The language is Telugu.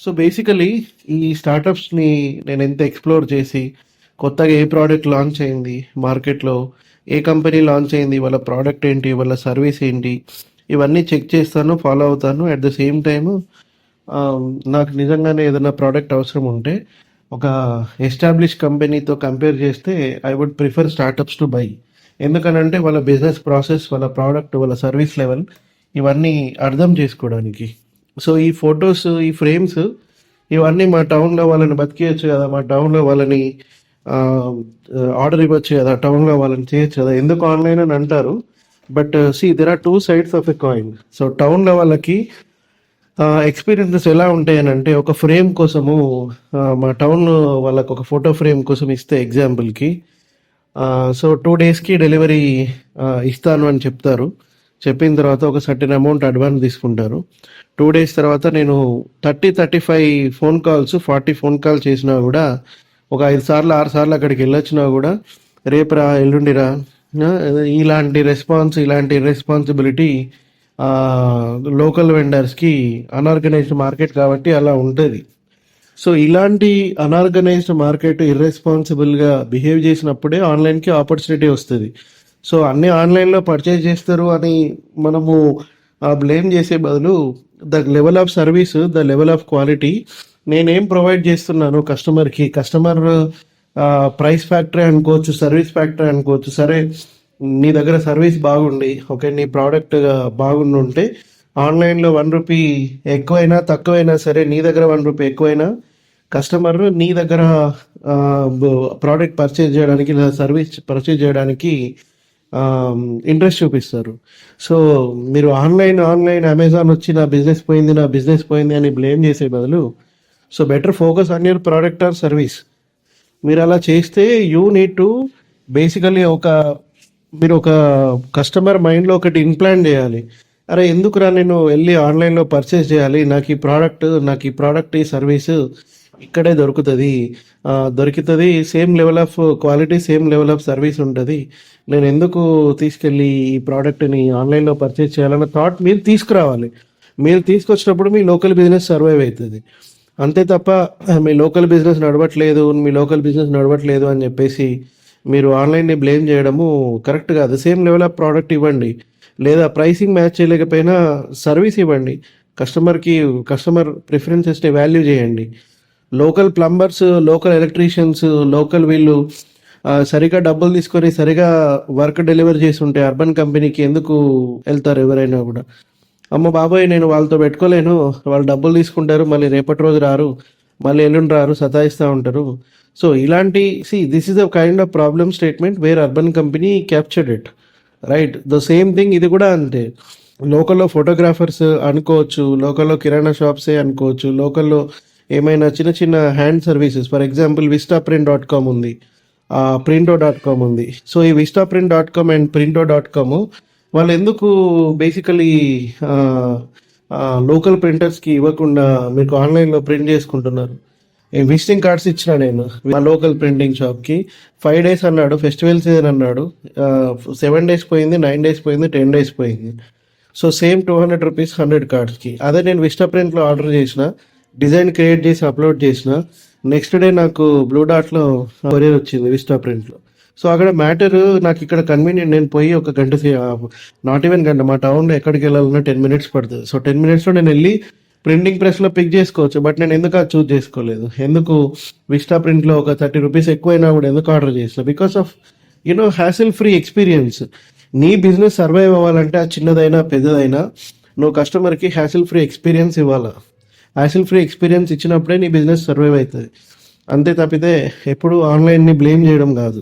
సో బేసికలీ ఈ స్టార్టప్స్ని నేను ఎంత ఎక్స్ప్లోర్ చేసి కొత్తగా ఏ ప్రోడక్ట్ లాంచ్ అయింది మార్కెట్లో, ఏ కంపెనీ లాంచ్ అయింది, వాళ్ళ ప్రోడక్ట్ ఏంటి, వాళ్ళ సర్వీస్ ఏంటి, ఇవన్నీ చెక్ చేస్తాను, ఫాలో అవుతాను. అట్ ద సేమ్ టైము నాకు నిజంగానే ఏదైనా ప్రోడక్ట్ అవసరం ఉంటే ఒక ఎస్టాబ్లిష్ కంపెనీతో కంపేర్ చేస్తే I would prefer startups to buy. ఎందుకనంటే వాళ్ళ బిజినెస్ ప్రాసెస్, వాళ్ళ ప్రోడక్ట్, వాళ్ళ సర్వీస్ లెవెల్ ఇవన్నీ అర్థం చేసుకోవడానికి. సో ఈ ఫొటోస్, ఈ ఫ్రేమ్స్ ఇవన్నీ మా టౌన్లో వాళ్ళని బతికేయచ్చు కదా, మా టౌన్లో వాళ్ళని ఆర్డర్ ఇవ్వచ్చు కదా, టౌన్లో వాళ్ళని చేయొచ్చు కదా, ఎందుకు ఆన్లైన్ అని అంటారు. But see there are two sides of a coin. So టౌన్లో వాళ్ళకి ఎక్స్పీరియన్సెస్ ఎలా ఉంటాయి అని అంటే, ఒక ఫ్రేమ్ కోసము మా టౌన్ వాళ్ళకి ఒక ఫోటో ఫ్రేమ్ కోసం ఇస్తే ఎగ్జాంపుల్కి, సో 2 డేస్కి డెలివరీ ఇస్తాను అని చెప్తారు. చెప్పిన తర్వాత ఒక సర్టెన్ అమౌంట్ అడ్వాన్స్ తీసుకుంటారు. 2 డేస్ తర్వాత నేను 35 ఫోన్ కాల్స్, 40 ఫోన్ కాల్ చేసినా కూడా, ఒక 5 సార్లు 6 సార్లు అక్కడికి వెళ్ళొచ్చినా కూడా, రేపురా ఎల్లుండిరా, ఇలాంటి రెస్పాన్స్, ఇలాంటి రెస్పాన్సిబిలిటీ లోకల్ వెండర్స్కి, అన్ఆర్గనైజ్డ్ మార్కెట్ కాబట్టి అలా ఉంటుంది. సో ఇలాంటి అన్ఆర్గనైజ్డ్ మార్కెట్ ఇర్రెస్పాన్సిబుల్గా బిహేవ్ చేసినప్పుడే ఆన్లైన్కి ఆపర్చునిటీ వస్తుంది. సో అన్నీ ఆన్లైన్లో పర్చేజ్ చేస్తారు అని మనము బ్లేమ్ చేసే బదులు, the level of service, the level of quality, నేనేం ప్రొవైడ్ చేస్తున్నాను కస్టమర్కి, కస్టమర్ ప్రైస్ ఫ్యాక్టరీ అనుకోవచ్చు, సర్వీస్ ఫ్యాక్టరీ అనుకోవచ్చు. సరే, నీ దగ్గర సర్వీస్ బాగుండి, ఓకే, నీ ప్రోడక్ట్ బాగుండి ఉంటే ఆన్లైన్లో 1 రూపీ ఎక్కువైనా తక్కువైనా సరే, నీ దగ్గర 1 రూపీ ఎక్కువైనా కస్టమర్ నీ దగ్గర ప్రోడక్ట్ పర్చేజ్ చేయడానికి లేదా సర్వీస్ పర్చేజ్ చేయడానికి ఇంట్రెస్ట్ చూపిస్తారు. సో మీరు ఆన్లైన్ అమెజాన్ వచ్చి నా బిజినెస్ పోయింది అని బ్లేమ్ చేసే బదులు, so better focus on your product or service. మీరు అలా చేస్తే యూ నీడ్ టు బేసికలీ మీరు ఒక కస్టమర్ మైండ్లో ఒకటి ఇంప్లాంట్ చేయాలి. అరే ఎందుకురా నేను వెళ్ళి ఆన్లైన్లో పర్చేస్ చేయాలి, నాకు ఈ ప్రోడక్ట్ ఈ సర్వీసు ఇక్కడే దొరుకుతుంది, same level of quality, same level of service ఉంటుంది, నేను ఎందుకు తీసుకెళ్ళి ఈ ప్రోడక్ట్ని ఆన్లైన్లో పర్చేస్ చేయాలన్న థాట్ మీరు తీసుకురావాలి. మీరు తీసుకొచ్చినప్పుడు మీ లోకల్ బిజినెస్ సర్వైవ్ అవుతుంది. అంతే తప్ప మీ లోకల్ బిజినెస్ నడవట్లేదు అని చెప్పేసి మీరు ఆన్లైన్ని బ్లేమ్ చేయడము కరెక్ట్ కాదు. సేమ్ లెవెల్ ఆఫ్ ప్రోడక్ట్ ఇవ్వండి, లేదా ప్రైసింగ్ మ్యాచ్ చేయలేకపోయినా సర్వీస్ ఇవ్వండి. కస్టమర్ ప్రిఫరెన్సెస్ని వాల్యూ చేయండి. Local plumbers, local electricians, local వీళ్ళు సరిగా డబ్బులు తీసుకొని సరిగా వర్క్ డెలివర్ చేసి ఉంటే అర్బన్ కంపెనీకి ఎందుకు వెళ్తారు ఎవరైనా కూడా? అమ్మ బాబోయ్, నేను వాళ్ళతో పెట్టుకోలేను, వాళ్ళు డబ్బులు తీసుకుంటారు, మళ్ళీ రేపటి రోజు రారు, మళ్ళీ ఎల్లుండి రారు, సతాయిస్తూ ఉంటారు. సో ఇలాంటి this is the kind of problem statement where urban company captured it, right? The same thing ఇది కూడా అంతే. లోకల్లో ఫోటోగ్రాఫర్స్ అనుకోవచ్చు, లోకల్లో కిరాణా షాప్సే అనుకోవచ్చు, లోకల్లో ఏమైనా చిన్న చిన్న hand services, for example vistaprint.com ఉంది, printo.com ఉంది. సో ఈ vistaprint.com అండ్ printo.com వాళ్ళు ఎందుకు బేసికలీ లోకల్ ప్రింటర్స్కి ఇవ్వకుండా మీకు ఆన్లైన్లో ప్రింట్ చేసుకుంటున్నారు? విజిటింగ్ కార్డ్స్ ఇచ్చిన నేను మా లోకల్ ప్రింటింగ్ షాప్కి, 5 days అన్నాడు, ఫెస్టివల్ సీజన్ అన్నాడు, 7 days పోయింది, 9 days పోయింది, 10 days పోయింది. So same 200 rupees 100 కార్డ్స్కి. అదే నేను విస్టాప్రింట్లో ఆర్డర్ చేసిన, డిజైన్ క్రియేట్ చేసి అప్లోడ్ చేసిన, నెక్స్ట్ డే నాకు బ్లూ డాట్లో కొరియర్ వచ్చింది విస్టాప్రింట్లో. సో అక్కడ మ్యాటర్ నాకు ఇక్కడ కన్వీనియంట్, నేను పోయి ఒక గంట, నాట్ ఈవెన్ గంట, మా టౌన్లో ఎక్కడికి వెళ్ళాలన్నా 10 minutes పడుతుంది. సో 10 minutesలో నేను వెళ్ళి ప్రింటింగ్ ప్రెస్లో పిక్ చేసుకోవచ్చు. బట్ నేను ఎందుకు అది చూస్ చేసుకోలేదు? ఎందుకు విస్టాప్రింట్లో ఒక 30 రూపీస్ ఎక్కువైనా కూడా ఎందుకు ఆర్డర్ చేసిన? Because of hassle free experience. నీ బిజినెస్ సర్వైవ్ అవ్వాలంటే అది చిన్నదైనా పెద్దదైనా నువ్వు కస్టమర్కి హ్యాసిల్ ఫ్రీ ఎక్స్పీరియన్స్ ఇవ్వాలా. హ్యాసిల్ ఫ్రీ ఎక్స్పీరియన్స్ ఇచ్చినప్పుడే నీ బిజినెస్ సర్వైవ్ అవుతుంది. అంతే తప్పితే ఎప్పుడు ఆన్లైన్ని బ్లేమ్ చేయడం కాదు.